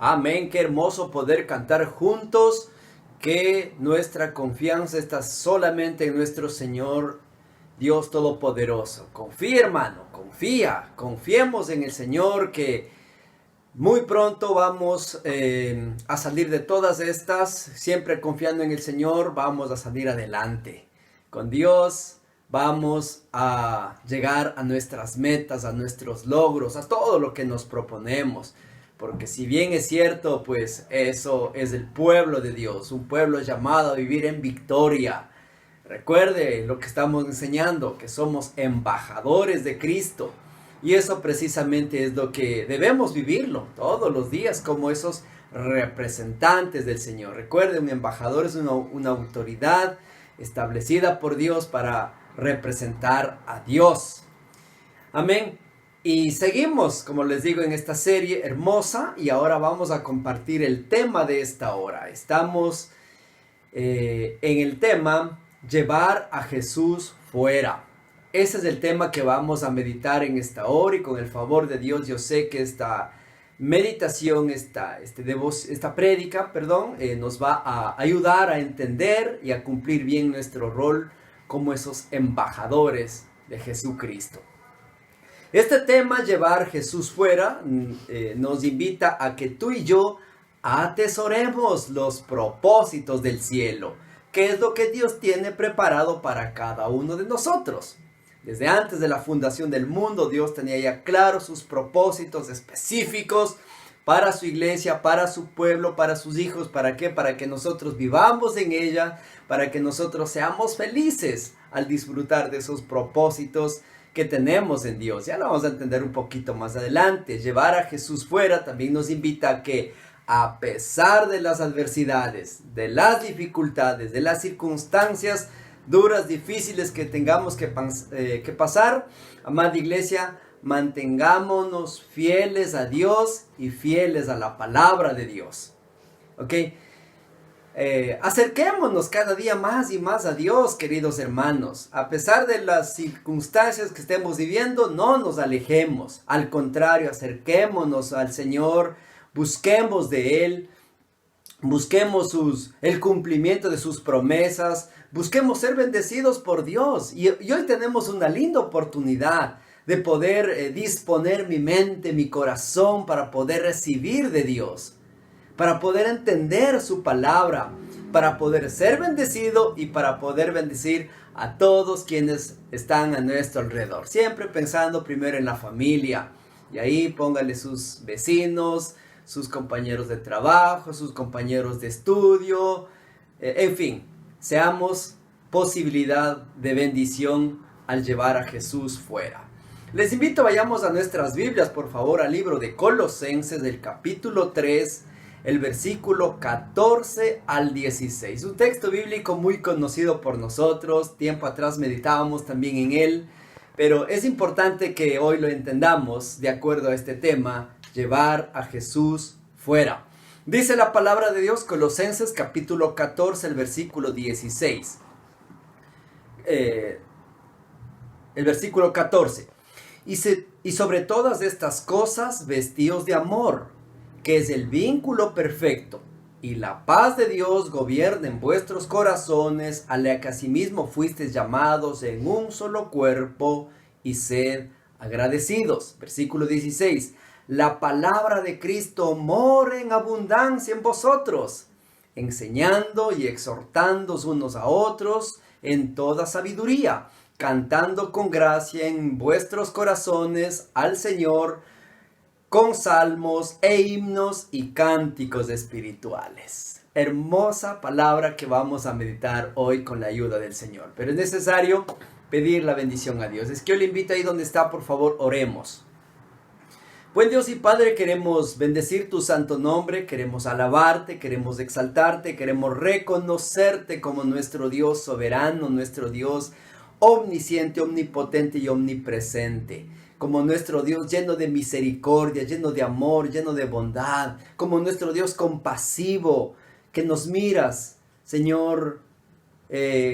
Amén, qué hermoso poder cantar juntos, que nuestra confianza está solamente en nuestro Señor Dios Todopoderoso. Confía, hermano, confiemos en el Señor, que muy pronto vamos a salir de todas estas. Siempre confiando en el Señor, vamos a salir adelante. Con Dios vamos a llegar a nuestras metas, a nuestros logros, a todo lo que nos proponemos. Porque si bien es cierto, pues eso es el pueblo de Dios, un pueblo llamado a vivir en victoria. Recuerde lo que estamos enseñando, que somos embajadores de Cristo. Y eso precisamente es lo que debemos vivirlo todos los días como esos representantes del Señor. Recuerde, un embajador es una autoridad establecida por Dios para representar a Dios. Amén. Y seguimos, como les digo, en esta serie hermosa, y ahora vamos a compartir el tema de esta hora. Estamos en el tema llevar a Jesús fuera. Ese es el tema que vamos a meditar en esta hora, y con el favor de Dios yo sé que esta meditación, esta prédica, nos va a ayudar a entender y a cumplir bien nuestro rol como esos embajadores de Jesucristo. Este tema, llevar a Jesús fuera, nos invita a que tú y yo atesoremos los propósitos del cielo, que es lo que Dios tiene preparado para cada uno de nosotros. Desde antes de la fundación del mundo, Dios tenía ya claros sus propósitos específicos para su iglesia, para su pueblo, para sus hijos. ¿Para qué? Para que nosotros vivamos en ella, para que nosotros seamos felices al disfrutar de esos propósitos que tenemos en Dios. Ya lo vamos a entender un poquito más adelante. Llevar a Jesús fuera también nos invita a que, a pesar de las adversidades, de las dificultades, de las circunstancias duras, difíciles que tengamos que pasar, amada iglesia, mantengámonos fieles a Dios y fieles a la palabra de Dios. ¿Ok? Acerquémonos cada día más y más a Dios, queridos hermanos. A pesar de las circunstancias que estemos viviendo, no nos alejemos. Al contrario, acerquémonos al Señor, busquemos de Él, busquemos el cumplimiento de sus promesas, busquemos ser bendecidos por Dios. Y hoy tenemos una linda oportunidad de poder disponer mi mente, mi corazón, para poder recibir de Dios, para poder entender su palabra, para poder ser bendecido y para poder bendecir a todos quienes están a nuestro alrededor. Siempre pensando primero en la familia, y ahí póngale sus vecinos, sus compañeros de trabajo, sus compañeros de estudio, en fin, seamos posibilidad de bendición al llevar a Jesús fuera. Les invito, vayamos a nuestras Biblias, por favor, al libro de Colosenses, del capítulo 3, el versículo 14 al 16. Un texto bíblico muy conocido por nosotros. Tiempo atrás meditábamos también en él, pero es importante que hoy lo entendamos de acuerdo a este tema, llevar a Jesús fuera. Dice la palabra de Dios, Colosenses capítulo 14, el versículo 16. El versículo 14. Y sobre todas estas cosas, vestíos de amor, que es el vínculo perfecto, y la paz de Dios gobierne en vuestros corazones, a la que asimismo fuisteis llamados en un solo cuerpo, y sed agradecidos. Versículo 16. La palabra de Cristo mora en abundancia en vosotros, enseñando y exhortándoos unos a otros en toda sabiduría, cantando con gracia en vuestros corazones al Señor, con salmos e himnos y cánticos espirituales. Hermosa palabra que vamos a meditar hoy con la ayuda del Señor. Pero es necesario pedir la bendición a Dios. Es que yo le invito ahí donde está, por favor, oremos. Buen Dios y Padre, queremos bendecir tu santo nombre, queremos alabarte, queremos exaltarte, queremos reconocerte como nuestro Dios soberano, nuestro Dios omnisciente, omnipotente y omnipresente, como nuestro Dios lleno de misericordia, lleno de amor, lleno de bondad, como nuestro Dios compasivo, que nos miras, Señor,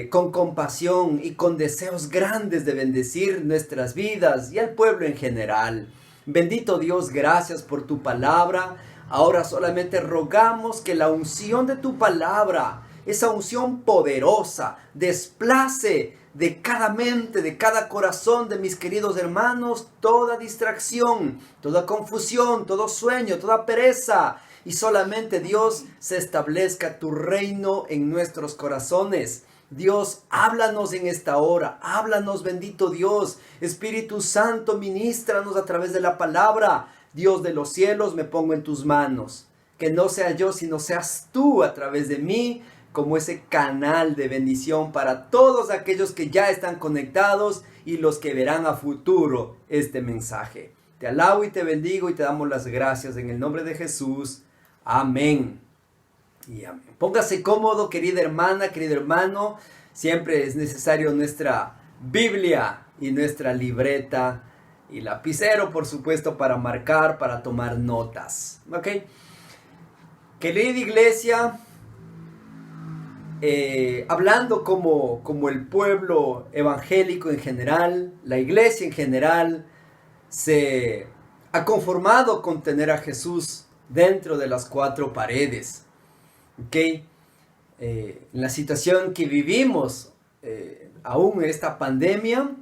con compasión y con deseos grandes de bendecir nuestras vidas y al pueblo en general. Bendito Dios, gracias por tu palabra. Ahora solamente rogamos que la unción de tu palabra, esa unción poderosa, desplace de cada mente, de cada corazón de mis queridos hermanos, toda distracción, toda confusión, todo sueño, toda pereza. Y solamente, Dios, se establezca tu reino en nuestros corazones. Dios, háblanos en esta hora, háblanos, bendito Dios. Espíritu Santo, ministranos a través de la palabra. Dios de los cielos, me pongo en tus manos. Que no sea yo, sino seas tú a través de mí, como ese canal de bendición para todos aquellos que ya están conectados y los que verán a futuro este mensaje. Te alabo y te bendigo y te damos las gracias en el nombre de Jesús. Amén. Y amén. Póngase cómodo, querida hermana, querido hermano. Siempre es necesario nuestra Biblia y nuestra libreta y lapicero, por supuesto, para marcar, para tomar notas. ¿Ok? Querida iglesia, hablando como el pueblo evangélico en general, la iglesia en general, se ha conformado con tener a Jesús dentro de las cuatro paredes. ¿Ok? En la situación que vivimos, aún en esta pandemia,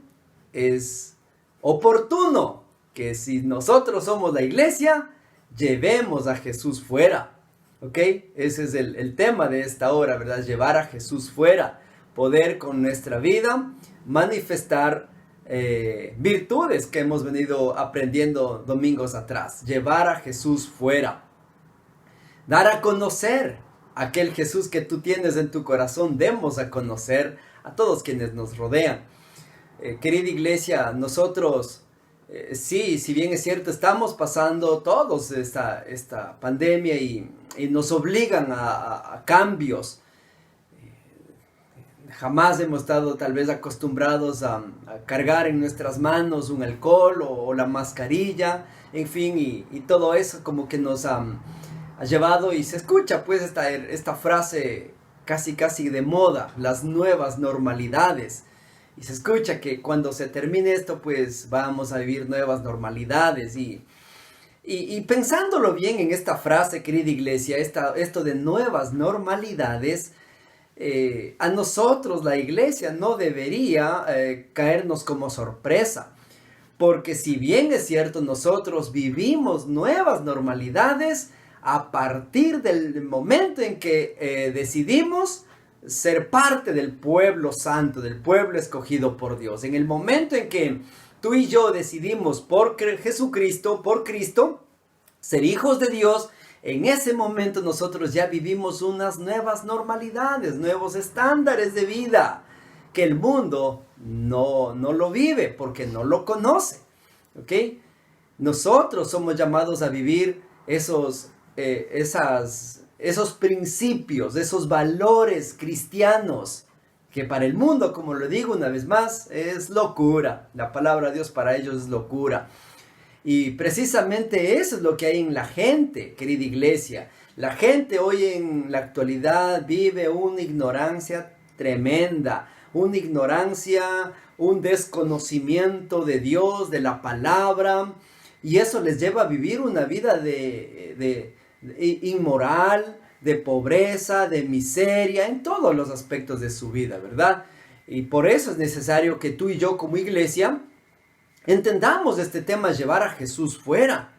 es oportuno que si nosotros somos la iglesia, llevemos a Jesús fuera. ¿Ok? Ese es el tema de esta hora, ¿verdad? Llevar a Jesús fuera. Poder con nuestra vida manifestar virtudes que hemos venido aprendiendo domingos atrás. Llevar a Jesús fuera. Dar a conocer aquel Jesús que tú tienes en tu corazón. Demos a conocer a todos quienes nos rodean. Querida iglesia, nosotros, sí, si bien es cierto, estamos pasando todos esta pandemia y nos obligan a cambios. Jamás hemos estado tal vez acostumbrados a cargar en nuestras manos un alcohol o la mascarilla, en fin, y todo eso como que nos ha llevado, y se escucha pues esta frase casi de moda, las nuevas normalidades. Y se escucha que cuando se termine esto, pues vamos a vivir nuevas normalidades. Y pensándolo bien en esta frase, querida iglesia, esto de nuevas normalidades, a nosotros, la iglesia, no debería caernos como sorpresa. Porque si bien es cierto, nosotros vivimos nuevas normalidades a partir del momento en que decidimos ser parte del pueblo santo, del pueblo escogido por Dios. En el momento en que tú y yo decidimos por Jesucristo, por Cristo, ser hijos de Dios, en ese momento nosotros ya vivimos unas nuevas normalidades, nuevos estándares de vida, que el mundo no lo vive porque no lo conoce. ¿Ok? Nosotros somos llamados a vivir esos principios, esos valores cristianos, que para el mundo, como lo digo una vez más, es locura. La palabra de Dios para ellos es locura. Y precisamente eso es lo que hay en la gente, querida iglesia. La gente hoy en la actualidad vive una ignorancia tremenda, una ignorancia, un desconocimiento de Dios, de la palabra, y eso les lleva a vivir una vida de inmoral, de pobreza, de miseria, en todos los aspectos de su vida, ¿verdad? Y por eso es necesario que tú y yo como iglesia entendamos este tema, llevar a Jesús fuera.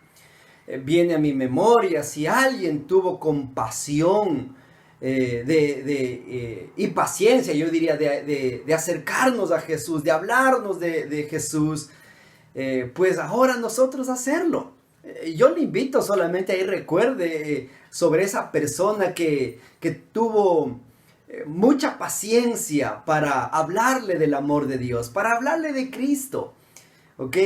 Viene a mi memoria, si alguien tuvo compasión y paciencia, yo diría, de acercarnos a Jesús, de hablarnos de Jesús, pues ahora nosotros hacerlo. Yo le invito solamente a que recuerde sobre esa persona que tuvo mucha paciencia para hablarle del amor de Dios, para hablarle de Cristo, ¿ok?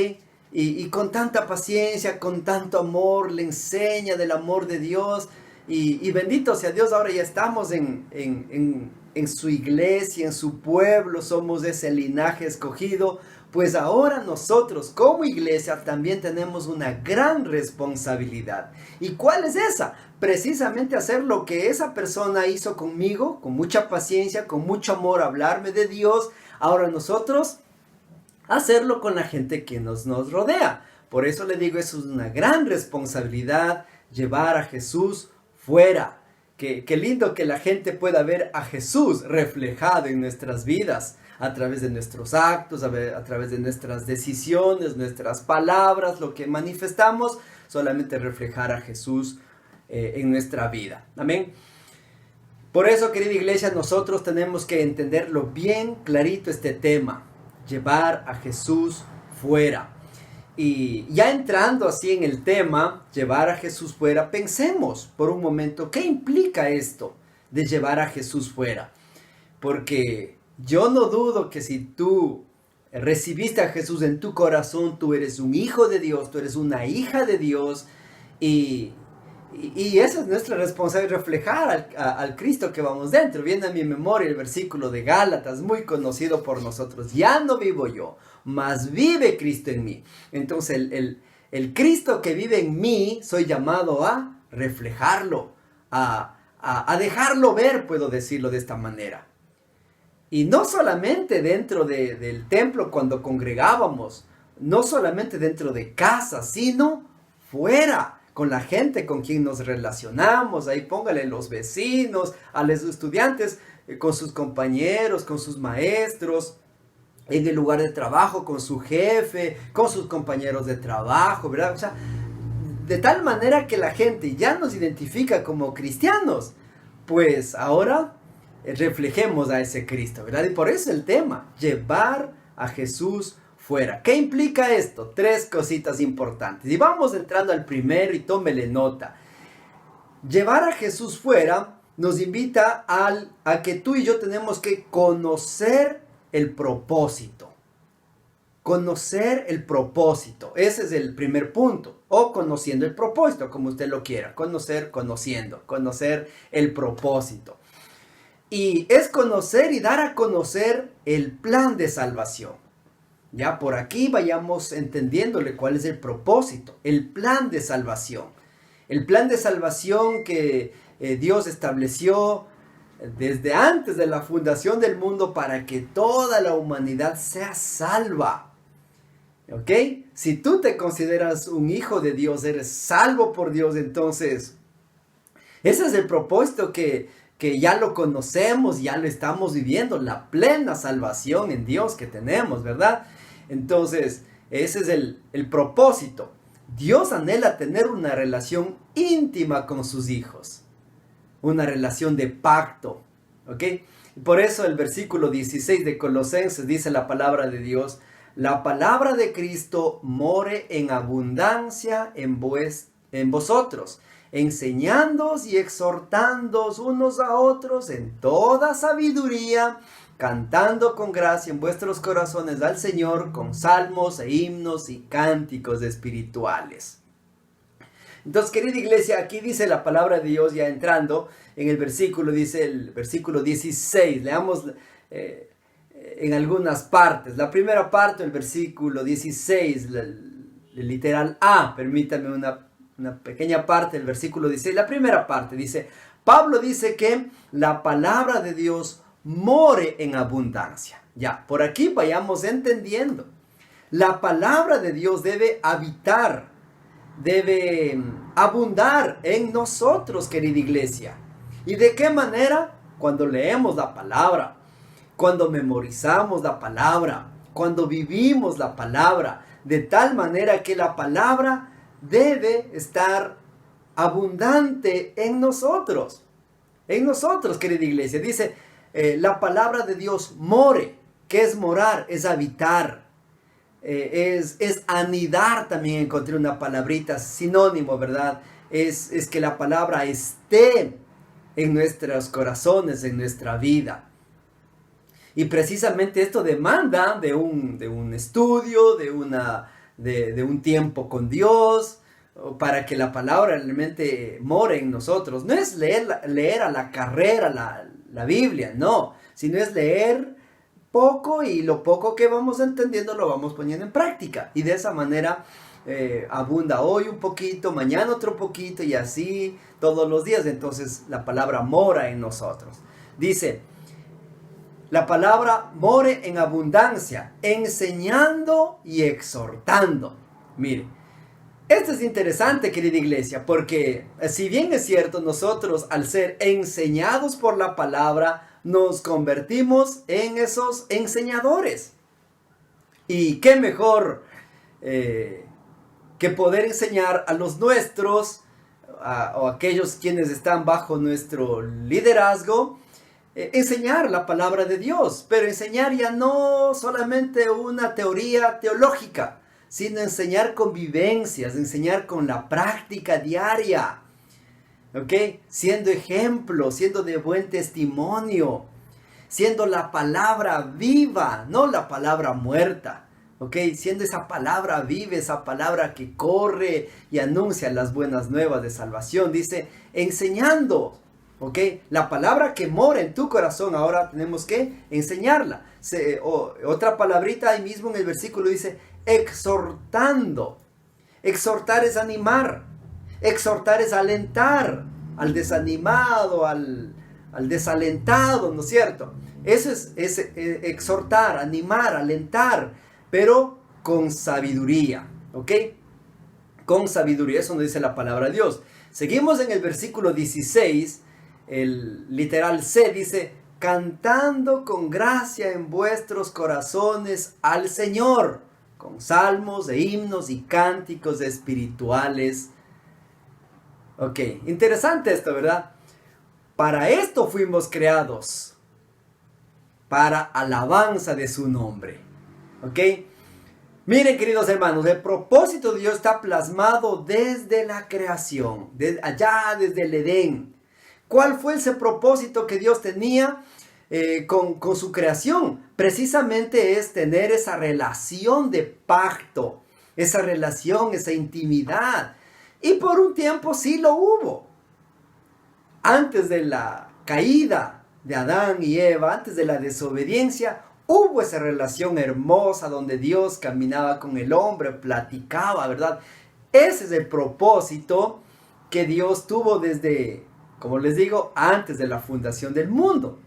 Y con tanta paciencia, con tanto amor, le enseña del amor de Dios. Y bendito sea Dios, ahora ya estamos en su iglesia, en su pueblo, somos ese linaje escogido. Pues ahora nosotros como iglesia también tenemos una gran responsabilidad. ¿Y cuál es esa? Precisamente hacer lo que esa persona hizo conmigo, con mucha paciencia, con mucho amor, hablarme de Dios. Ahora nosotros hacerlo con la gente que nos rodea. Por eso le digo, eso es una gran responsabilidad, llevar a Jesús fuera. Qué lindo que la gente pueda ver a Jesús reflejado en nuestras vidas, a través de nuestros actos, a través de nuestras decisiones, nuestras palabras, lo que manifestamos, solamente reflejar a Jesús en nuestra vida. Amén. Por eso, querida iglesia, nosotros tenemos que entenderlo bien clarito este tema, llevar a Jesús fuera. Y ya entrando así en el tema, llevar a Jesús fuera, pensemos por un momento, ¿qué implica esto de llevar a Jesús fuera? Porque yo no dudo que si tú recibiste a Jesús en tu corazón, tú eres un hijo de Dios, tú eres una hija de Dios, y esa es nuestra responsabilidad, reflejar al Cristo que vamos dentro. Viene a mi memoria el versículo de Gálatas, muy conocido por nosotros. Ya no vivo yo, mas vive Cristo en mí. Entonces el Cristo que vive en mí, soy llamado a reflejarlo, a dejarlo ver, puedo decirlo de esta manera. Y no solamente dentro del templo cuando congregábamos, no solamente dentro de casa, sino fuera, con la gente con quien nos relacionamos. Ahí póngale los vecinos, a los estudiantes, con sus compañeros, con sus maestros, en el lugar de trabajo, con su jefe, con sus compañeros de trabajo, ¿verdad? O sea, de tal manera que la gente ya nos identifica como cristianos, pues ahora reflejemos a ese Cristo, ¿verdad? Y por eso el tema, llevar a Jesús fuera. ¿Qué implica esto? 3 cositas importantes. Y vamos entrando al primero y tómele nota. Llevar a Jesús fuera nos invita a que tú y yo tenemos que conocer el propósito. Conocer el propósito. Ese es el primer punto. O conociendo el propósito, como usted lo quiera. Conocer el propósito. Y es conocer y dar a conocer el plan de salvación. Ya por aquí vayamos entendiéndole cuál es el propósito, el plan de salvación. El plan de salvación que Dios estableció desde antes de la fundación del mundo para que toda la humanidad sea salva. ¿Ok? Si tú te consideras un hijo de Dios, eres salvo por Dios, entonces ese es el propósito que ya lo conocemos, ya lo estamos viviendo, la plena salvación en Dios que tenemos, ¿verdad? Entonces, ese es el propósito. Dios anhela tener una relación íntima con sus hijos, una relación de pacto, ¿ok? Por eso el versículo 16 de Colosenses dice la palabra de Dios: la palabra de Cristo more en abundancia en vosotros, enseñándoos y exhortándoos unos a otros en toda sabiduría, cantando con gracia en vuestros corazones al Señor con salmos e himnos y cánticos espirituales. Entonces, querida iglesia, aquí dice la palabra de Dios, ya entrando en el versículo, dice el versículo 16, leamos en algunas partes. La primera parte, el versículo 16, el literal A, permítanme una pequeña parte del versículo 16. La primera parte dice, Pablo dice que la palabra de Dios more en abundancia. Ya, por aquí vayamos entendiendo. La palabra de Dios debe habitar, debe abundar en nosotros, querida iglesia. ¿Y de qué manera? Cuando leemos la palabra, cuando memorizamos la palabra, cuando vivimos la palabra, de tal manera que la palabra debe estar abundante en nosotros. En nosotros, querida iglesia. Dice, la palabra de Dios more. ¿Qué es morar? Es habitar. Es anidar también. Encontré una palabrita sinónimo, ¿verdad? Es que la palabra esté en nuestros corazones, en nuestra vida. Y precisamente esto demanda de un estudio, de un tiempo con Dios, para que la palabra realmente more en nosotros. No es leer a la carrera la Biblia, no, sino es leer poco y lo poco que vamos entendiendo lo vamos poniendo en práctica. Y de esa manera abunda hoy un poquito, mañana otro poquito y así todos los días. Entonces la palabra mora en nosotros. Dice, la palabra more en abundancia, enseñando y exhortando. Mire, Esto es interesante, querida iglesia, porque si bien es cierto, nosotros al ser enseñados por la palabra, nos convertimos en esos enseñadores. Y qué mejor que poder enseñar a los nuestros, o aquellos quienes están bajo nuestro liderazgo, enseñar la palabra de Dios, pero enseñar ya no solamente una teoría teológica, sino enseñar con vivencias, enseñar con la práctica diaria, ¿ok? Siendo ejemplo, siendo de buen testimonio, siendo la palabra viva, no la palabra muerta, ¿ok? Siendo esa palabra viva, esa palabra que corre y anuncia las buenas nuevas de salvación, dice, enseñando, ¿ok? La palabra que mora en tu corazón, ahora tenemos que enseñarla. Otra palabrita ahí mismo en el versículo dice, exhortando. Exhortar es animar. Exhortar es alentar al desanimado, al desalentado, ¿no es cierto? Eso es exhortar, animar, alentar, pero con sabiduría, ¿ok? Con sabiduría, eso nos dice la palabra de Dios. Seguimos en el versículo 16, el literal C dice, cantando con gracia en vuestros corazones al Señor, con salmos e himnos y cánticos espirituales. Ok, interesante esto, ¿verdad? Para esto fuimos creados, para alabanza de su nombre. ¿Ok? Miren, queridos hermanos, el propósito de Dios está plasmado desde la creación, allá desde el Edén. ¿Cuál fue ese propósito que Dios tenía con su creación? Precisamente es tener esa relación de pacto, esa relación, esa intimidad. Y por un tiempo sí lo hubo. Antes de la caída de Adán y Eva, antes de la desobediencia, hubo esa relación hermosa donde Dios caminaba con el hombre, platicaba, ¿verdad? Ese es el propósito que Dios tuvo desde, como les digo, antes de la fundación del mundo.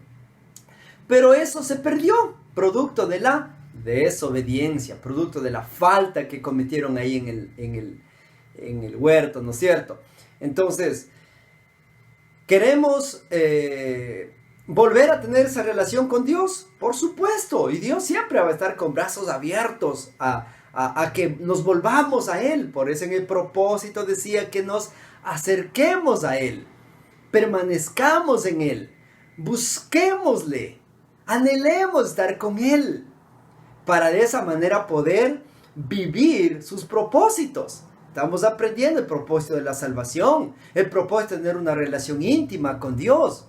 Pero eso se perdió, producto de la desobediencia, producto de la falta que cometieron ahí en el huerto, ¿no es cierto? Entonces, queremos volver a tener esa relación con Dios, por supuesto, y Dios siempre va a estar con brazos abiertos a que nos volvamos a Él. Por eso en el propósito decía que nos acerquemos a Él, permanezcamos en Él, busquémosle, anhelemos estar con Él, para de esa manera poder vivir sus propósitos. Estamos aprendiendo el propósito de la salvación, el propósito de tener una relación íntima con Dios.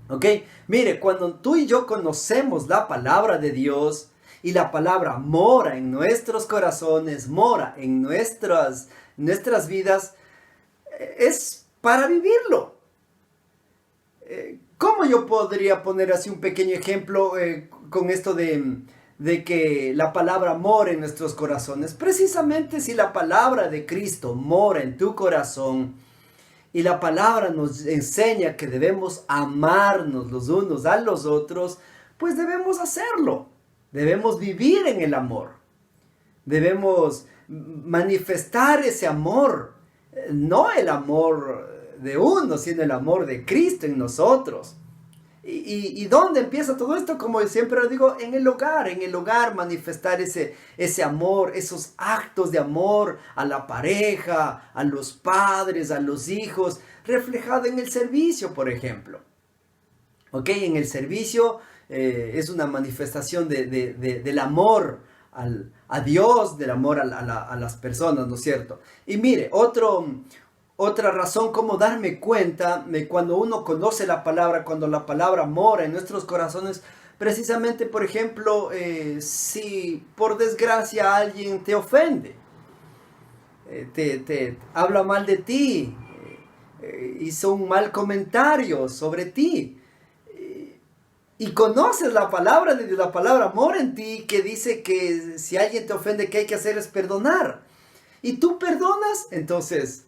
¿Ok? Mire, cuando tú y yo conocemos la palabra de Dios y la palabra mora en nuestros corazones, mora en nuestras vidas, es para vivirlo. ¿Cómo yo podría poner así un pequeño ejemplo con esto de que la palabra mora en nuestros corazones? Precisamente si la palabra de Cristo mora en tu corazón y la palabra nos enseña que debemos amarnos los unos a los otros, pues debemos hacerlo. Debemos vivir en el amor. Debemos manifestar ese amor. No el amor de uno, sino el amor de Cristo en nosotros. ¿Y dónde empieza todo esto? Como siempre lo digo, en el hogar manifestar ese amor, esos actos de amor a la pareja, a los padres, a los hijos, reflejado en el servicio, por ejemplo. ¿Ok? En el servicio es una manifestación del amor a Dios, del amor a las personas, ¿no es cierto? Y mire, otra razón como darme cuenta de cuando uno conoce la palabra, cuando la palabra mora en nuestros corazones, precisamente, por ejemplo, si por desgracia alguien te ofende, te habla mal de ti, hizo un mal comentario sobre ti, y conoces la palabra mora en ti, que dice que si alguien te ofende, que hay que hacer es perdonar, y tú perdonas, entonces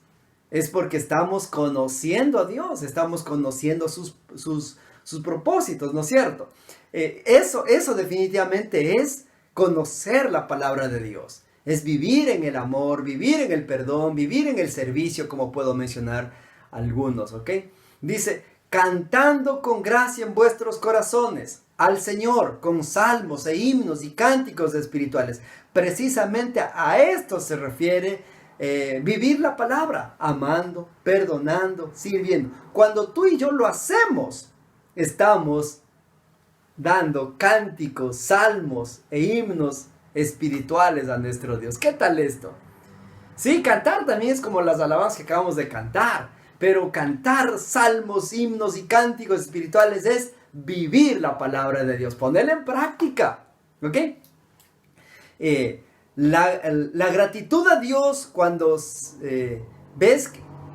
es porque estamos conociendo a Dios, estamos conociendo sus propósitos, ¿no es cierto? Eso definitivamente es conocer la palabra de Dios. Es vivir en el amor, vivir en el perdón, vivir en el servicio, como puedo mencionar algunos, ¿ok? Dice, cantando con gracia en vuestros corazones al Señor, con salmos e himnos y cánticos espirituales. Precisamente a esto se refiere vivir la palabra, amando, perdonando, sirviendo. Cuando tú y yo lo hacemos, estamos dando cánticos, salmos e himnos espirituales a nuestro Dios. ¿Qué tal esto? Sí, cantar también es como las alabanzas que acabamos de cantar, pero cantar salmos, himnos y cánticos espirituales es vivir la palabra de Dios, ponerla en práctica, ¿ok? La gratitud a Dios cuando ves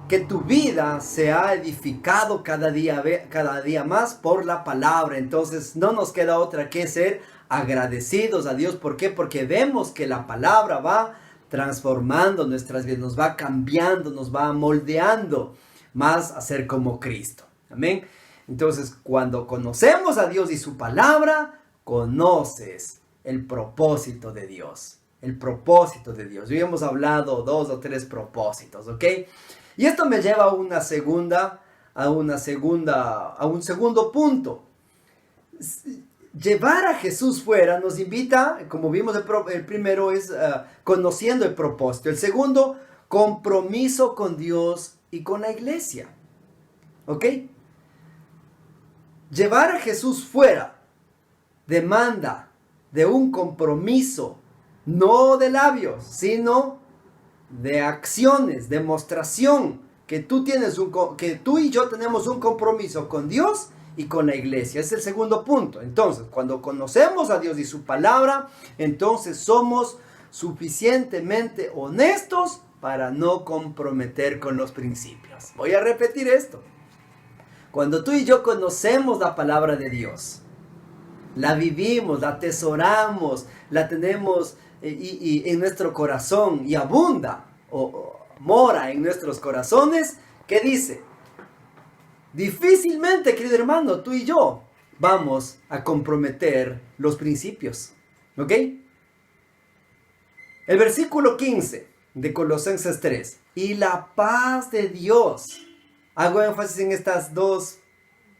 que tu vida se ha edificado cada día más por la palabra. Entonces no nos queda otra que ser agradecidos a Dios. ¿Por qué? Porque vemos que la palabra va transformando nuestras vidas, nos va cambiando, nos va moldeando más a ser como Cristo. Amén. Entonces, cuando conocemos a Dios y su palabra, conoces el propósito de Dios. El propósito de Dios. Hoy hemos hablado 2 o 3 propósitos, ¿ok? Y esto me lleva a un segundo punto. Llevar a Jesús fuera nos invita, como vimos, el primero es conociendo el propósito. El segundo, compromiso con Dios y con la iglesia. ¿Ok? Llevar a Jesús fuera demanda de un compromiso, no de labios, sino de acciones, demostración, que tú y yo tenemos un compromiso con Dios y con la iglesia. Es el segundo punto. Entonces, cuando conocemos a Dios y su palabra, entonces somos suficientemente honestos para no comprometer con los principios. Voy a repetir esto. Cuando tú y yo conocemos la palabra de Dios, la vivimos, la atesoramos, la tenemos y en nuestro corazón y abunda o mora en nuestros corazones, ¿qué dice? Difícilmente, querido hermano, tú y yo vamos a comprometer los principios. ¿Ok? El versículo 15 de Colosenses 3. Y la paz de Dios. Hago énfasis en estas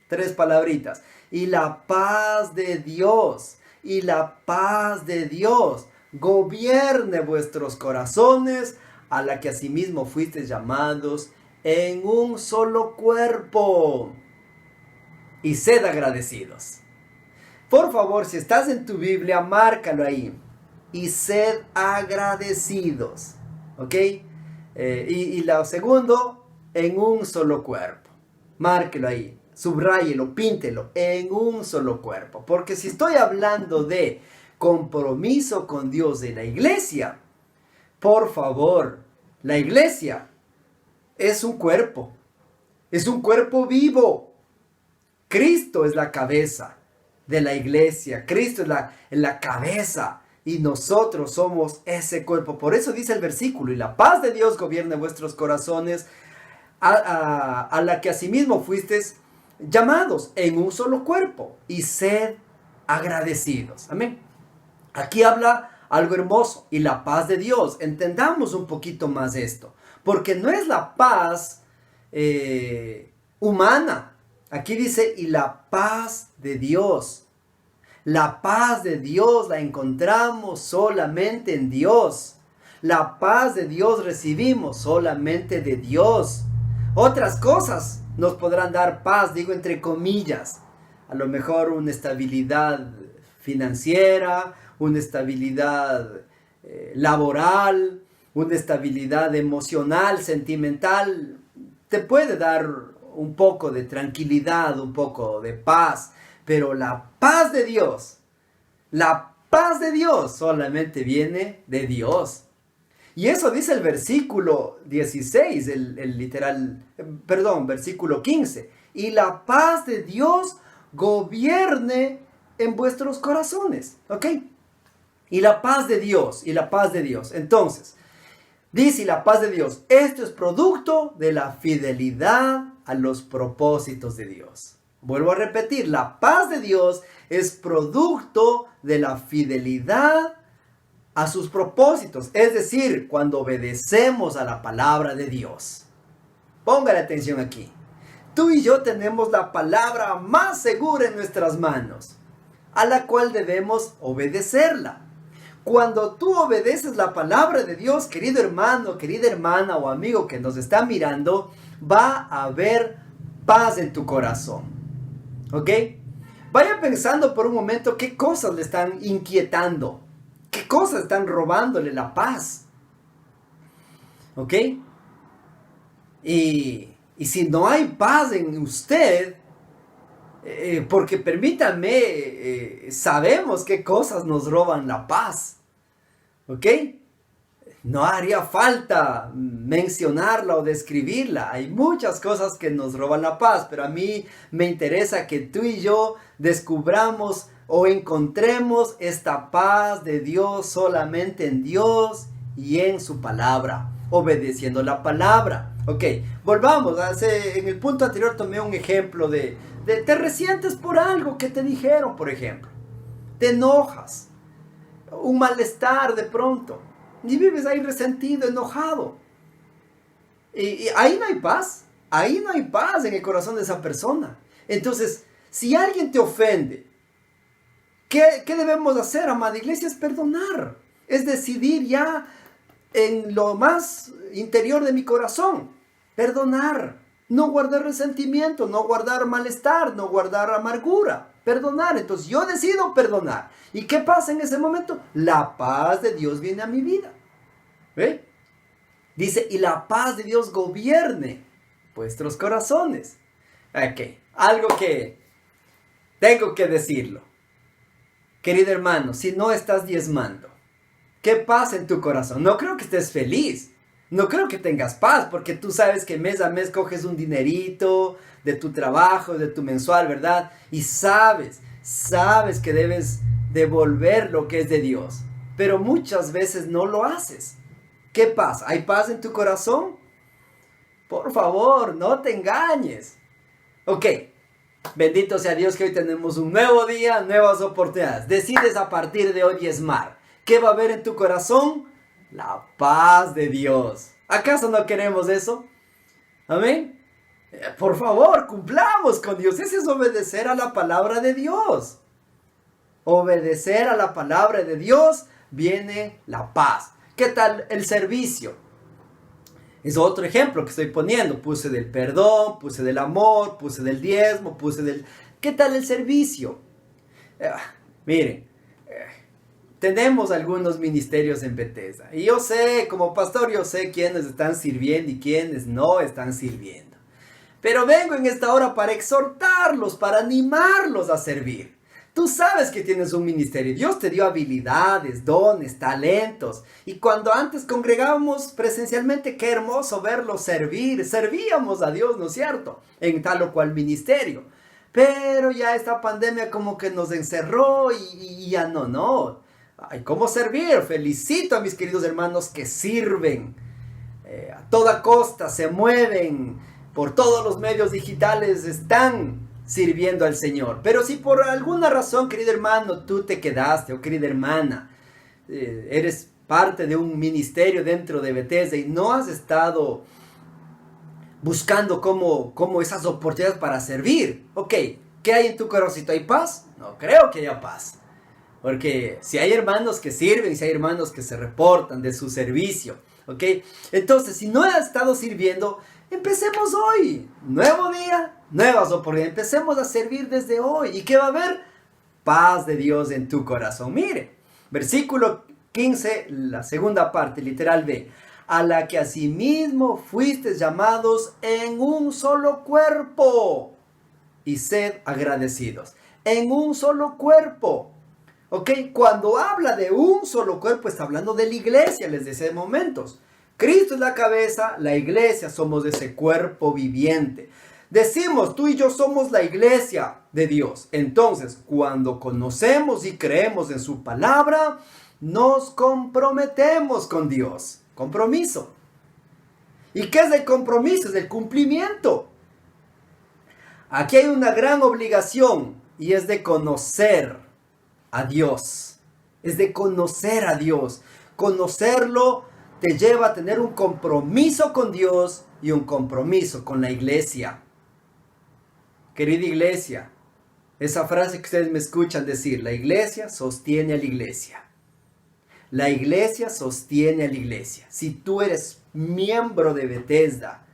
3 palabritas. Y la paz de Dios. Y la paz de Dios gobierne vuestros corazones, a la que asimismo fuisteis llamados en un solo cuerpo. Y sed agradecidos. Por favor, si estás en tu Biblia, márcalo ahí. Y sed agradecidos. ¿Ok? Y lo segundo, en un solo cuerpo. Márquelo ahí. Subráyelo, píntelo. En un solo cuerpo. Porque si estoy hablando de compromiso con Dios de la iglesia, por favor, la iglesia es un cuerpo vivo. Cristo es la cabeza de la iglesia, Cristo es la cabeza y nosotros somos ese cuerpo. Por eso dice el versículo, y la paz de Dios gobierne vuestros corazones, a la que asimismo fuisteis llamados en un solo cuerpo, y sed agradecidos. Amén. Aquí habla algo hermoso, y la paz de Dios. Entendamos un poquito más esto, porque no es la paz humana. Aquí dice, y la paz de Dios. La paz de Dios la encontramos solamente en Dios. La paz de Dios recibimos solamente de Dios. Otras cosas nos podrán dar paz, digo entre comillas. A lo mejor una estabilidad financiera, una estabilidad laboral, una estabilidad emocional, sentimental. Te puede dar un poco de tranquilidad, un poco de paz. Pero la paz de Dios solamente viene de Dios. Y eso dice el versículo 16, versículo 15. Y la paz de Dios gobierne en vuestros corazones. ¿Ok? Y la paz de Dios. Entonces, dice la paz de Dios. Esto es producto de la fidelidad a los propósitos de Dios. Vuelvo a repetir, la paz de Dios es producto de la fidelidad a sus propósitos, es decir, cuando obedecemos a la palabra de Dios. Póngale atención aquí. Tú y yo tenemos la palabra más segura en nuestras manos, a la cual debemos obedecerla. Cuando tú obedeces la palabra de Dios, querido hermano, querida hermana o amigo que nos está mirando, va a haber paz en tu corazón. ¿Ok? Vaya pensando por un momento qué cosas le están inquietando, qué cosas están robándole la paz. ¿Ok? Y si no hay paz en usted, porque permítanme, sabemos qué cosas nos roban la paz. ¿Ok? No haría falta mencionarla o describirla. Hay muchas cosas que nos roban la paz, pero a mí me interesa que tú y yo descubramos o encontremos esta paz de Dios solamente en Dios y en su palabra, obedeciendo la palabra. Ok, volvamos. En el punto anterior tomé un ejemplo de te resientes por algo que te dijeron, por ejemplo. Te enojas. Un malestar de pronto. Y vives ahí resentido, enojado. Y ahí no hay paz. Ahí no hay paz en el corazón de esa persona. Entonces, si alguien te ofende, ¿qué debemos hacer, amada iglesia? Es perdonar. Es decidir ya en lo más interior de mi corazón. Perdonar. No guardar resentimiento, no guardar malestar, no guardar amargura. Perdonar. Entonces yo decido perdonar. ¿Y qué pasa en ese momento? La paz de Dios viene a mi vida. ¿Ve? Dice, y la paz de Dios gobierne vuestros corazones. Ok, algo que tengo que decirlo. Querido hermano, si no estás diezmando, ¿qué pasa en tu corazón? No creo que estés feliz. No creo que tengas paz, porque tú sabes que mes a mes coges un dinerito de tu trabajo, de tu mensual, ¿verdad? Y sabes que debes devolver lo que es de Dios. Pero muchas veces no lo haces. ¿Qué pasa? ¿Hay paz en tu corazón? Por favor, no te engañes. Ok, bendito sea Dios que hoy tenemos un nuevo día, nuevas oportunidades. Decides a partir de hoy diezmar. ¿Qué va a haber en tu corazón? La paz de Dios. ¿Acaso no queremos eso? Amén. Por favor, cumplamos con Dios. Ese es obedecer a la palabra de Dios. Obedecer a la palabra de Dios viene la paz. ¿Qué tal el servicio? Es otro ejemplo que estoy poniendo. Puse del perdón, puse del amor, puse del diezmo, puse del... ¿Qué tal el servicio? Miren. Tenemos algunos ministerios en Bethesda. Y yo sé, como pastor, yo sé quiénes están sirviendo y quiénes no están sirviendo. Pero vengo en esta hora para exhortarlos, para animarlos a servir. Tú sabes que tienes un ministerio. Dios te dio habilidades, dones, talentos. Y cuando antes congregábamos presencialmente, qué hermoso verlos servir. Servíamos a Dios, ¿no es cierto? En tal o cual ministerio. Pero ya esta pandemia como que nos encerró y ya no. Ay, ¿cómo servir? Felicito a mis queridos hermanos que sirven. A toda costa se mueven. Por todos los medios digitales están sirviendo al Señor. Pero si por alguna razón, querido hermano, tú te quedaste, o querida hermana, eres parte de un ministerio dentro de Bethesda y no has estado buscando cómo esas oportunidades para servir. Ok, ¿qué hay en tu corazoncito? ¿Hay paz? No creo que haya paz. Porque si hay hermanos que sirven, si hay hermanos que se reportan de su servicio, ¿ok? Entonces, si no has estado sirviendo, empecemos hoy. Nuevo día, nuevas oportunidades. Empecemos a servir desde hoy. ¿Y qué va a haber? Paz de Dios en tu corazón. Mire, versículo 15, la segunda parte, literal B. A la que asimismo fuisteis llamados en un solo cuerpo. Y sed agradecidos. En un solo cuerpo. ¿Ok? Cuando habla de un solo cuerpo, está hablando de la iglesia, les decía momentos. Cristo es la cabeza, la iglesia somos ese cuerpo viviente. Decimos, tú y yo somos la iglesia de Dios. Entonces, cuando conocemos y creemos en su palabra, nos comprometemos con Dios. Compromiso. ¿Y qué es el compromiso? Es el cumplimiento. Aquí hay una gran obligación y es de conocer a Dios. es de conocer a Dios. Conocerlo te lleva a tener un compromiso con Dios y un compromiso con la iglesia. Querida iglesia, esa frase que ustedes me escuchan decir, la iglesia sostiene a la iglesia. La iglesia sostiene a la iglesia. Si tú eres miembro de Bethesda,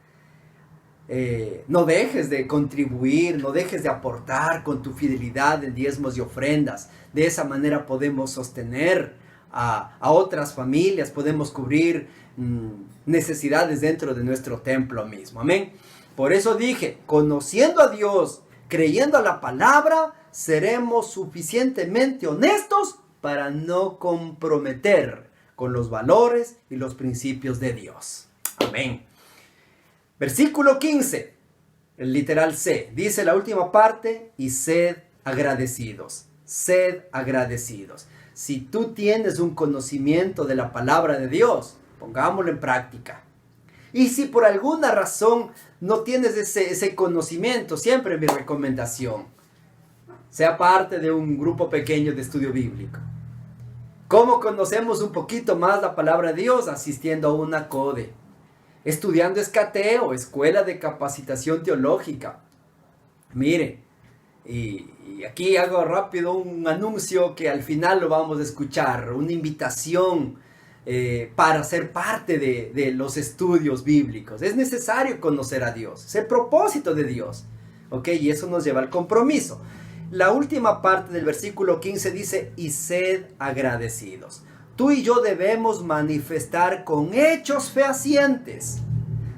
no dejes de contribuir, no dejes de aportar con tu fidelidad en diezmos y ofrendas. De esa manera podemos sostener a otras familias, podemos cubrir necesidades dentro de nuestro templo mismo. Amén. Por eso dije, conociendo a Dios, creyendo a la palabra, seremos suficientemente honestos para no comprometer con los valores y los principios de Dios. Amén. Versículo 15, el literal C, dice la última parte, y sed agradecidos. Sed agradecidos. Si tú tienes un conocimiento de la palabra de Dios, pongámoslo en práctica. Y si por alguna razón no tienes ese conocimiento, siempre mi recomendación, sea parte de un grupo pequeño de estudio bíblico. ¿Cómo conocemos un poquito más la palabra de Dios? Asistiendo a una CODE, estudiando Escateo, Escuela de Capacitación Teológica. Mire, y aquí hago rápido un anuncio que al final lo vamos a escuchar, una invitación para ser parte de los estudios bíblicos. Es necesario conocer a Dios, es el propósito de Dios, ¿ok? Y eso nos lleva al compromiso. La última parte del versículo 15 dice, y sed agradecidos. Tú y yo debemos manifestar con hechos fehacientes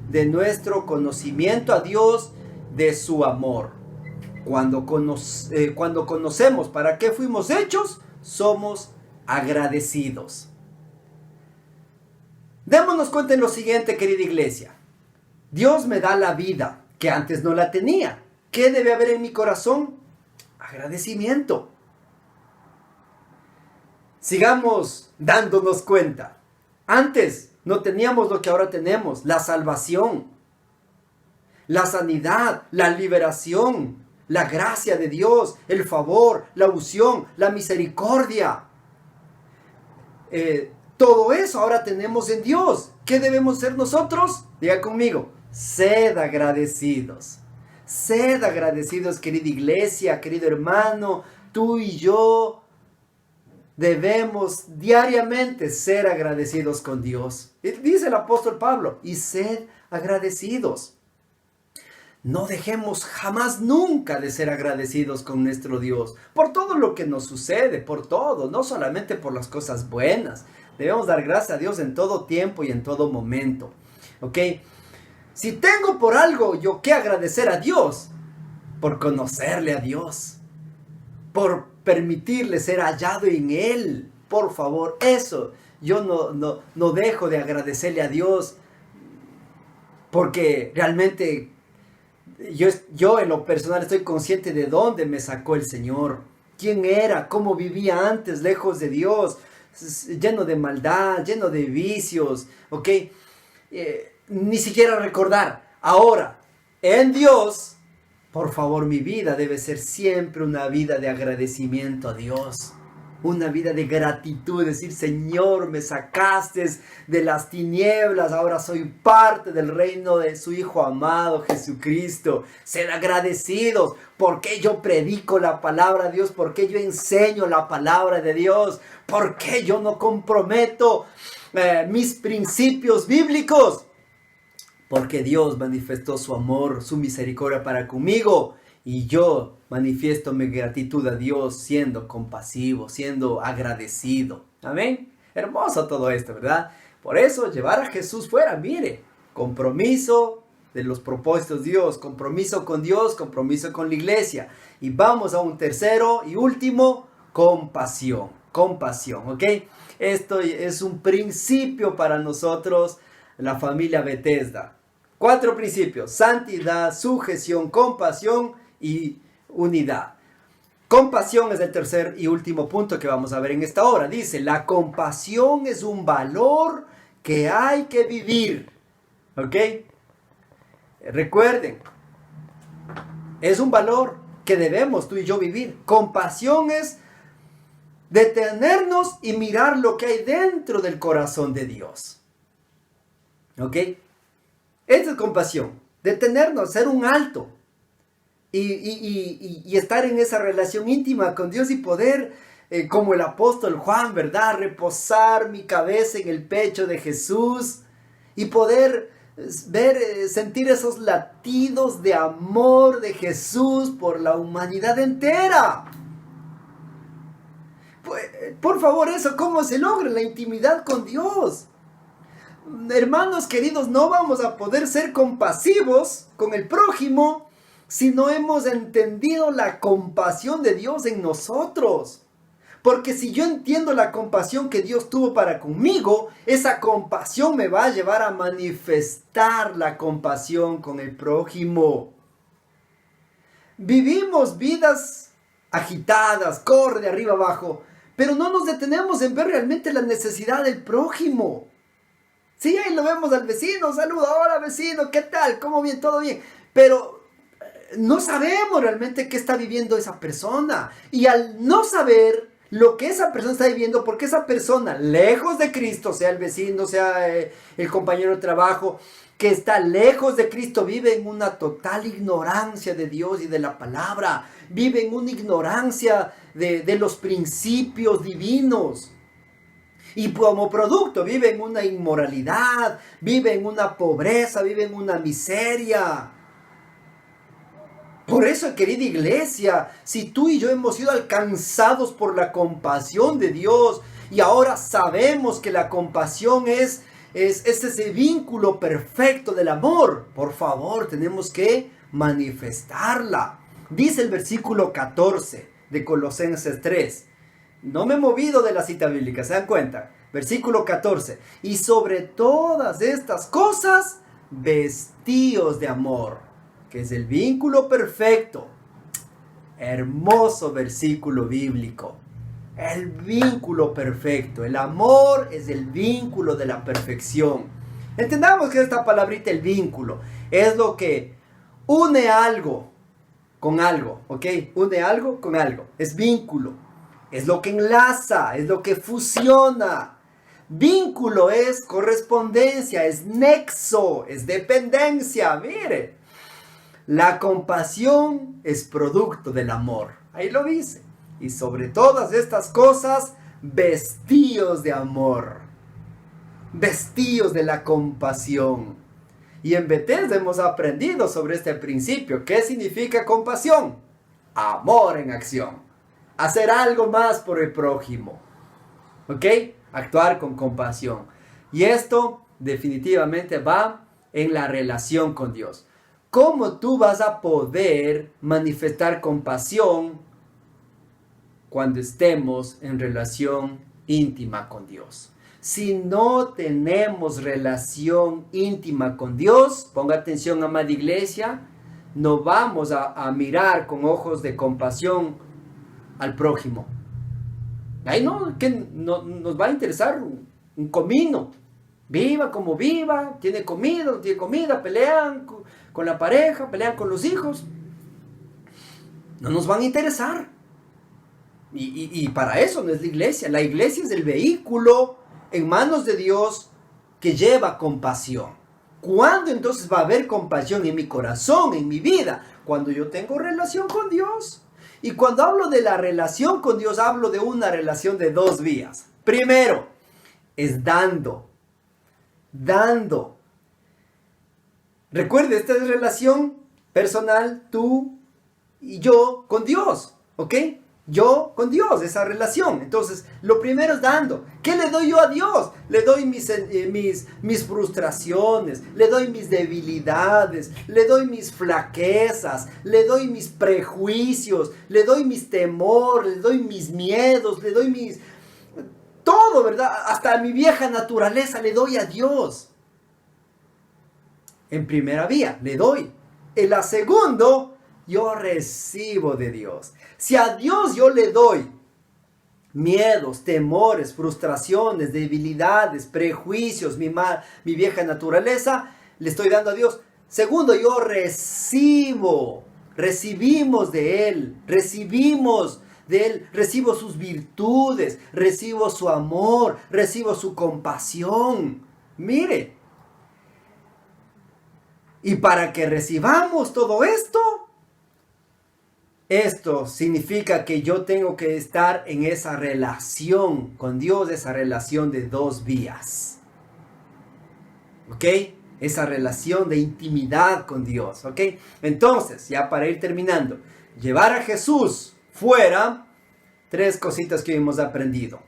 de nuestro conocimiento a Dios, de su amor. Cuando conocemos para qué fuimos hechos, somos agradecidos. Démonos cuenta en lo siguiente, querida iglesia. Dios me da la vida que antes no la tenía. ¿Qué debe haber en mi corazón? Agradecimiento. Sigamos dándonos cuenta. Antes no teníamos lo que ahora tenemos, la salvación, la sanidad, la liberación, la gracia de Dios, el favor, la unción, la misericordia. Todo eso ahora tenemos en Dios. ¿Qué debemos ser nosotros? Diga conmigo, sed agradecidos. Sed agradecidos, querida iglesia, querido hermano. Tú y yo debemos diariamente ser agradecidos con Dios. Dice el apóstol Pablo, y sed agradecidos. No dejemos jamás nunca de ser agradecidos con nuestro Dios por todo lo que nos sucede, por todo, no solamente por las cosas buenas. Debemos dar gracias a Dios en todo tiempo y en todo momento. ¿Ok? Si tengo por algo yo que agradecer a Dios, por conocerle a Dios, por permitirle ser hallado en Él, por favor, eso, yo no dejo de agradecerle a Dios, porque realmente yo en lo personal estoy consciente de dónde me sacó el Señor, quién era, cómo vivía antes lejos de Dios, lleno de maldad, lleno de vicios, ¿ok? Ni siquiera recordar. Ahora, en Dios, por favor, mi vida debe ser siempre una vida de agradecimiento a Dios. Una vida de gratitud, decir, Señor, me sacaste de las tinieblas, ahora soy parte del reino de su Hijo amado, Jesucristo. Sed agradecidos, porque yo predico la palabra de Dios, porque yo enseño la palabra de Dios, porque yo no comprometo mis principios bíblicos, porque Dios manifestó su amor, su misericordia para conmigo. Y yo manifiesto mi gratitud a Dios siendo compasivo, siendo agradecido. Amén. Hermoso todo esto, ¿verdad? Por eso llevar a Jesús fuera, mire, compromiso de los propósitos de Dios, compromiso con Dios, compromiso con la iglesia. Y vamos a un tercero y último, compasión. Compasión, ¿ok? Esto es un principio para nosotros, la familia Bethesda. 4 principios: santidad, sujeción, compasión y unidad. Compasión es el tercer y último punto que vamos a ver en esta hora. Dice, la compasión es un valor que hay que vivir. ¿Ok? Recuerden, es un valor que debemos tú y yo vivir. Compasión es Detenernos y mirar lo que hay dentro del corazón de Dios. ¿Ok? Esta es compasión. Detenernos, hacer un alto. Y estar en esa relación íntima con Dios y poder, como el apóstol Juan, ¿verdad? Reposar mi cabeza en el pecho de Jesús y poder ver, sentir esos latidos de amor de Jesús por la humanidad entera. Por favor, eso, ¿cómo se logra? La intimidad con Dios. Hermanos queridos, no vamos a poder ser compasivos con el prójimo si no hemos entendido la compasión de Dios en nosotros. Porque si yo entiendo la compasión que Dios tuvo para conmigo, esa compasión me va a llevar a manifestar la compasión con el prójimo. Vivimos vidas agitadas, corre de arriba abajo, pero no nos detenemos en ver realmente la necesidad del prójimo. Sí, ahí lo vemos al vecino, saluda, hola vecino, ¿qué tal? ¿Cómo bien? ¿Todo bien? Pero no sabemos realmente qué está viviendo esa persona. Y al no saber lo que esa persona está viviendo, porque esa persona, lejos de Cristo, sea el vecino, sea el compañero de trabajo, que está lejos de Cristo, vive en una total ignorancia de Dios y de la palabra. Vive en una ignorancia de los principios divinos. Y como producto vive en una inmoralidad, vive en una pobreza, vive en una miseria. Por eso, querida iglesia, si tú y yo hemos sido alcanzados por la compasión de Dios y ahora sabemos que la compasión es ese vínculo perfecto del amor, por favor, tenemos que manifestarla. Dice el versículo 14 de Colosenses 3. No me he movido de la cita bíblica, ¿se dan cuenta? Versículo 14. Y sobre todas estas cosas, vestíos de amor, que es el vínculo perfecto. Hermoso versículo bíblico. El vínculo perfecto. El amor es el vínculo de la perfección. Entendamos que esta palabrita, el vínculo, es lo que une algo con algo, ¿ok? Une algo con algo. Es vínculo. Es lo que enlaza, es lo que fusiona. Vínculo es correspondencia, es nexo, es dependencia. Mire, la compasión es producto del amor. Ahí lo dice. Y sobre todas estas cosas, vestíos de amor. Vestíos de la compasión. Y en Bethesda hemos aprendido sobre este principio. ¿Qué significa compasión? Amor en acción. Hacer algo más por el prójimo. ¿Ok? Actuar con compasión. Y esto definitivamente va en la relación con Dios. ¿Cómo tú vas a poder manifestar compasión cuando estemos en relación íntima con Dios? Si no tenemos relación íntima con Dios, ponga atención, amada iglesia, no vamos a mirar con ojos de compasión al prójimo. Ahí no, que no nos va a interesar un comino. Viva como viva, tiene comida, no tiene comida, pelean con la pareja, pelean con los hijos. No nos van a interesar. Y para eso no es la iglesia. La iglesia es el vehículo en manos de Dios que lleva compasión. ¿Cuándo entonces va a haber compasión en mi corazón, en mi vida? Cuando yo tengo relación con Dios. Y cuando hablo de la relación con Dios, hablo de una relación de dos vías. Primero, es dando. Dando. Recuerde, esta es relación personal, tú y yo con Dios. ¿Ok? Yo con Dios, esa relación. Entonces, lo primero es dando. ¿Qué le doy yo a Dios? Le doy mis frustraciones, le doy mis debilidades, le doy mis flaquezas, le doy mis prejuicios, le doy mis temores, le doy mis miedos, le doy todo, ¿verdad? Hasta mi vieja naturaleza le doy a Dios. En primera vía, le doy. En la segunda, yo recibo de Dios. Si a Dios yo le doy miedos, temores, frustraciones, debilidades, prejuicios, mi vieja naturaleza, le estoy dando a Dios. Segundo, yo recibimos de Él, recibimos de Él, recibo sus virtudes, recibo su amor, recibo su compasión. Mire, y para que recibamos todo esto significa que yo tengo que estar en esa relación con Dios, esa relación de dos vías. ¿Ok? Esa relación de intimidad con Dios. ¿Ok? Entonces, ya para ir terminando, llevar a Jesús fuera, 3 cositas que hemos aprendido.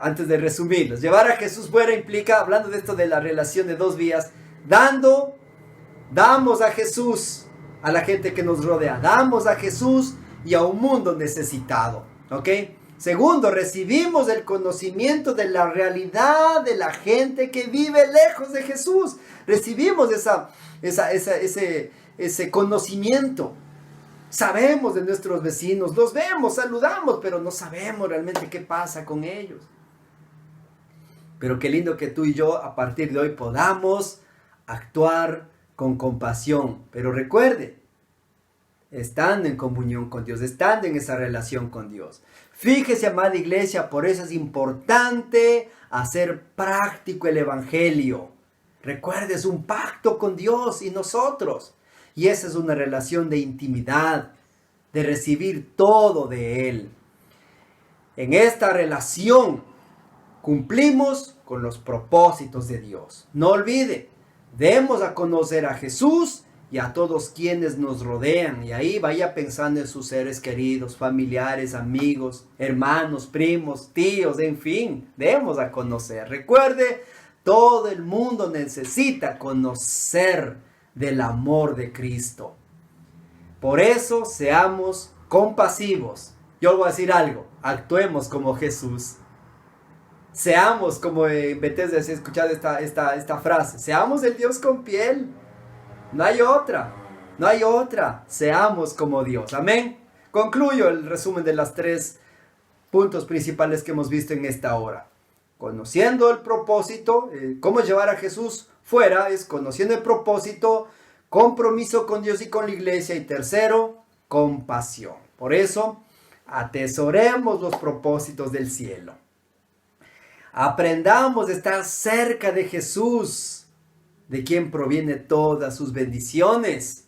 Antes de resumirlos, llevar a Jesús fuera implica, hablando de esto de la relación de dos vías, damos a Jesús a la gente que nos rodea, damos a Jesús y a un mundo necesitado, ¿ok? Segundo, recibimos el conocimiento de la realidad de la gente que vive lejos de Jesús. Recibimos ese conocimiento. Sabemos de nuestros vecinos, los vemos, saludamos, pero no sabemos realmente qué pasa con ellos. Pero qué lindo que tú y yo a partir de hoy podamos actuar con compasión. Pero recuerde, estando en comunión con Dios, estando en esa relación con Dios. Fíjese, amada iglesia, por eso es importante hacer práctico el evangelio. Recuerde, es un pacto con Dios y nosotros. Y esa es una relación de intimidad, de recibir todo de Él. En esta relación cumplimos con los propósitos de Dios. No olvide, demos a conocer a Jesús y a todos quienes nos rodean. Y ahí vaya pensando en sus seres queridos, familiares, amigos, hermanos, primos, tíos, en fin, demos a conocer. Recuerde, todo el mundo necesita conocer del amor de Cristo. Por eso seamos compasivos. Yo voy a decir algo, actuemos como Jesús. Seamos como en Bethesda, he escuchado esta frase, seamos el Dios con piel. No hay otra. Seamos como Dios. Amén. Concluyo el resumen de los 3 puntos principales que hemos visto en esta hora. Conociendo el propósito, cómo llevar a Jesús fuera, es conociendo el propósito, compromiso con Dios y con la iglesia. Y tercero, compasión. Por eso, atesoremos los propósitos del cielo. Aprendamos a estar cerca de Jesús, de quien proviene todas sus bendiciones.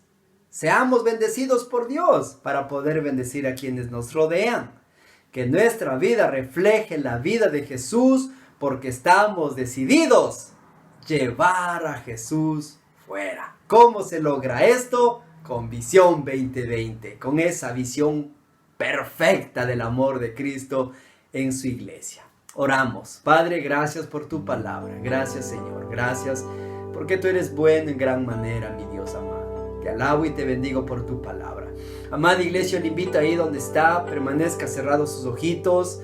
Seamos bendecidos por Dios para poder bendecir a quienes nos rodean. Que nuestra vida refleje la vida de Jesús, porque estamos decididos a llevar a Jesús fuera. ¿Cómo se logra esto? Con Visión 2020, con esa visión perfecta del amor de Cristo en su iglesia. Oramos. Padre, gracias por tu palabra. Gracias, Señor. Gracias porque tú eres bueno en gran manera, mi Dios amado. Te alabo y te bendigo por tu palabra. Amada iglesia, le invito ahí donde está, permanezca cerrados sus ojitos,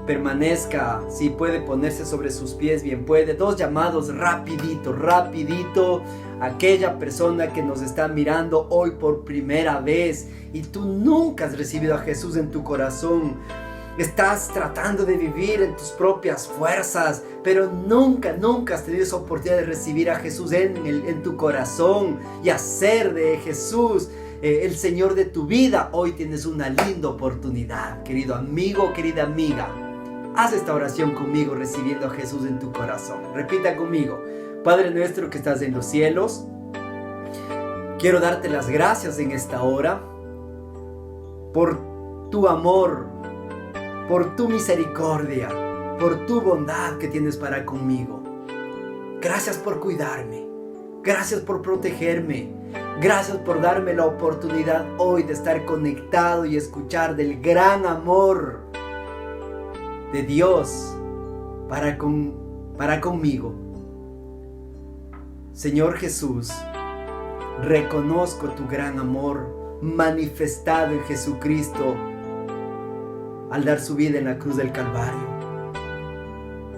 permanezca, si puede ponerse sobre sus pies, bien puede. 2 llamados rapidito, aquella persona que nos está mirando hoy por primera vez y tú nunca has recibido a Jesús en tu corazón. Estás tratando de vivir en tus propias fuerzas, pero nunca has tenido esa oportunidad de recibir a Jesús en tu corazón y hacer de Jesús el Señor de tu vida. Hoy tienes una linda oportunidad, querido amigo, querida amiga. Haz esta oración conmigo recibiendo a Jesús en tu corazón. Repita conmigo. Padre nuestro que estás en los cielos, quiero darte las gracias en esta hora por tu amor, por tu misericordia, por tu bondad que tienes para conmigo. Gracias por cuidarme, gracias por protegerme, gracias por darme la oportunidad hoy de estar conectado y escuchar del gran amor de Dios para conmigo. Señor Jesús, reconozco tu gran amor manifestado en Jesucristo al dar su vida en la cruz del Calvario.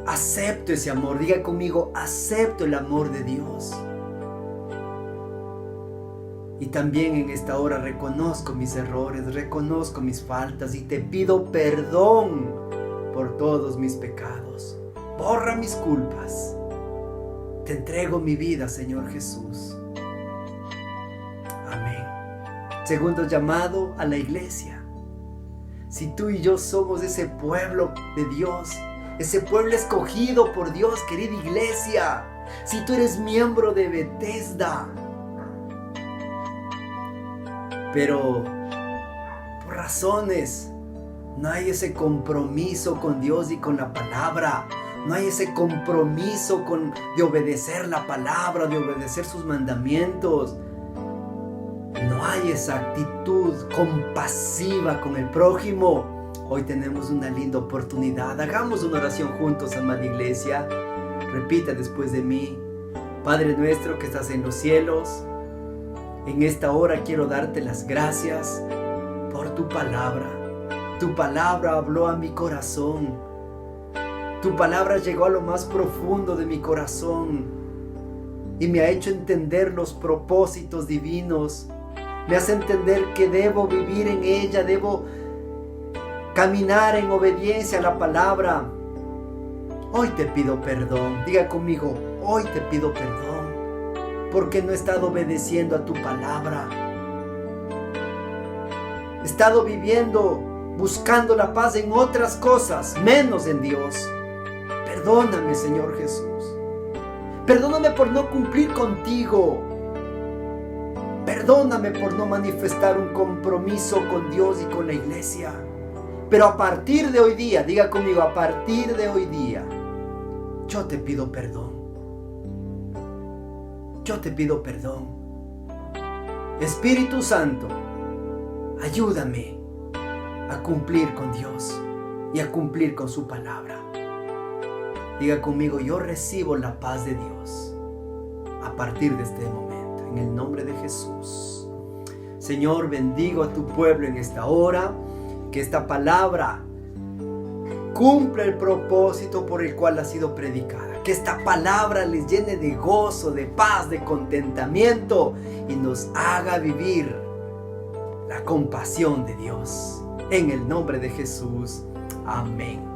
Acepto ese amor. Diga conmigo, acepto el amor de Dios. Y también en esta hora reconozco mis errores, reconozco mis faltas y te pido perdón por todos mis pecados. Borra mis culpas. Te entrego mi vida, Señor Jesús. Amén. Segundo llamado a la iglesia. Si tú y yo somos ese pueblo de Dios, ese pueblo escogido por Dios, querida iglesia, si tú eres miembro de Bethesda, pero por razones no hay ese compromiso con Dios y con la palabra, no hay ese compromiso de obedecer la palabra, de obedecer sus mandamientos, no hay esa actitud compasiva con el prójimo, hoy tenemos una linda oportunidad. Hagamos una oración juntos, amada iglesia. Repita después de mí. Padre nuestro que estás en los cielos, en esta hora quiero darte las gracias por tu palabra. Tu palabra habló a mi corazón. Tu palabra llegó a lo más profundo de mi corazón y me ha hecho entender los propósitos divinos. Me hace entender que debo vivir en ella, debo caminar en obediencia a la palabra. Hoy te pido perdón. Diga conmigo, hoy te pido perdón porque no he estado obedeciendo a tu palabra. He estado viviendo, buscando la paz en otras cosas, menos en Dios. Perdóname, Señor Jesús. Perdóname por no cumplir contigo. Perdóname por no manifestar un compromiso con Dios y con la iglesia. Pero a partir de hoy día, diga conmigo, a partir de hoy día, yo te pido perdón. Yo te pido perdón. Espíritu Santo, ayúdame a cumplir con Dios y a cumplir con su palabra. Diga conmigo, yo recibo la paz de Dios a partir de este momento, en el nombre de Jesús. Señor, bendigo a tu pueblo en esta hora, que esta palabra cumpla el propósito por el cual ha sido predicada, que esta palabra les llene de gozo, de paz, de contentamiento y nos haga vivir la compasión de Dios. En el nombre de Jesús, amén.